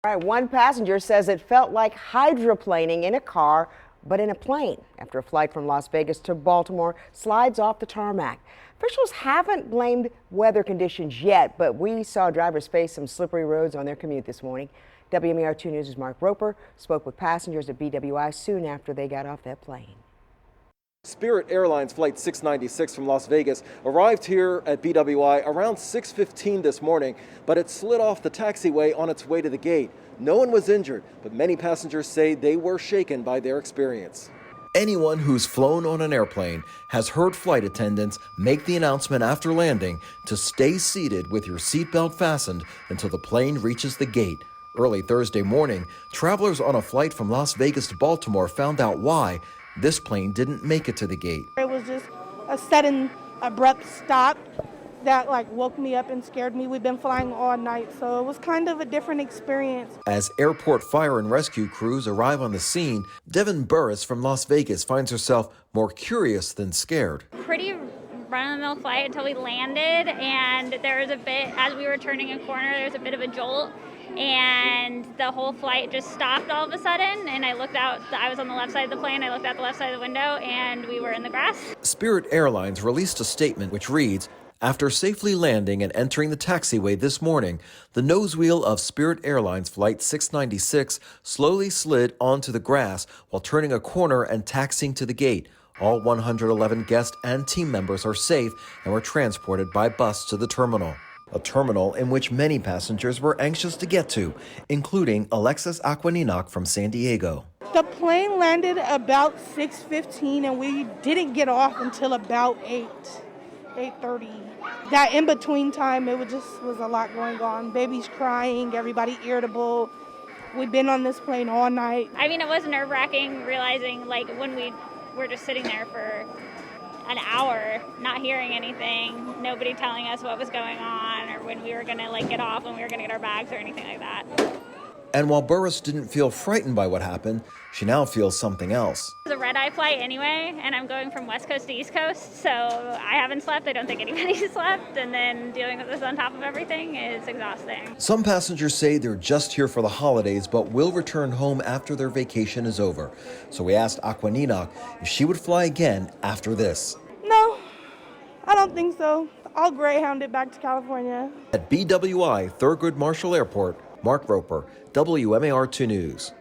All right, one passenger says it felt like hydroplaning in a car, but in a plane after a flight from Las Vegas to Baltimore slides off the tarmac. Officials haven't blamed weather conditions yet, but we saw drivers face some slippery roads on their commute this morning. WMAR2 News' Mark Roper spoke with passengers at BWI soon after they got off that plane. Spirit Airlines Flight 696 from Las Vegas arrived here at BWI around 6:15 this morning, but it slid off the taxiway on its way to the gate. No one was injured, but many passengers say they were shaken by their experience. Anyone who's flown on an airplane has heard flight attendants make the announcement after landing to stay seated with your seatbelt fastened until the plane reaches the gate. Early Thursday morning, travelers on a flight from Las Vegas to Baltimore found out why this plane didn't make it to the gate. It was just a sudden, abrupt stop that woke me up and scared me. We've been flying all night, so it was kind of a different experience. As airport fire and rescue crews arrive on the scene, Devin Burris from Las Vegas finds herself more curious than scared. Pretty run-of-the-mill flight until we landed, and there was a bit, as we were turning a corner, there was a bit of a jolt, and the whole flight just stopped all of a sudden, and I looked out, I was on the left side of the plane, I looked out the left side of the window, and we were in the grass. Spirit Airlines released a statement which reads, "After safely landing and entering the taxiway this morning, the nose wheel of Spirit Airlines Flight 696 slowly slid onto the grass while turning a corner and taxiing to the gate. All 111 guests and team members are safe and were transported by bus to the terminal." A terminal in which many passengers were anxious to get to, including Alexis Aquininoc from San Diego. The plane landed about 6:15 and we didn't get off until about 8:30. That in-between time, it was a lot going on. Babies crying, everybody irritable. We've been on this plane all night. I mean, it was nerve-wracking realizing, when we were just sitting there for an hour, not hearing anything, nobody telling us what was going on or when we were gonna get off, when we were gonna get our bags or anything like that. And while Burris didn't feel frightened by what happened, she now feels something else. It's a red-eye flight anyway, and I'm going from West Coast to East Coast, so I haven't slept. I don't think anybody's slept, and then dealing with this on top of everything is exhausting. Some passengers say they're just here for the holidays, but will return home after their vacation is over. So we asked Aquininoc if she would fly again after this. No, I don't think so. I'll Greyhound it back to California. At BWI Thurgood Marshall Airport, Mark Roper, WMAR2 News.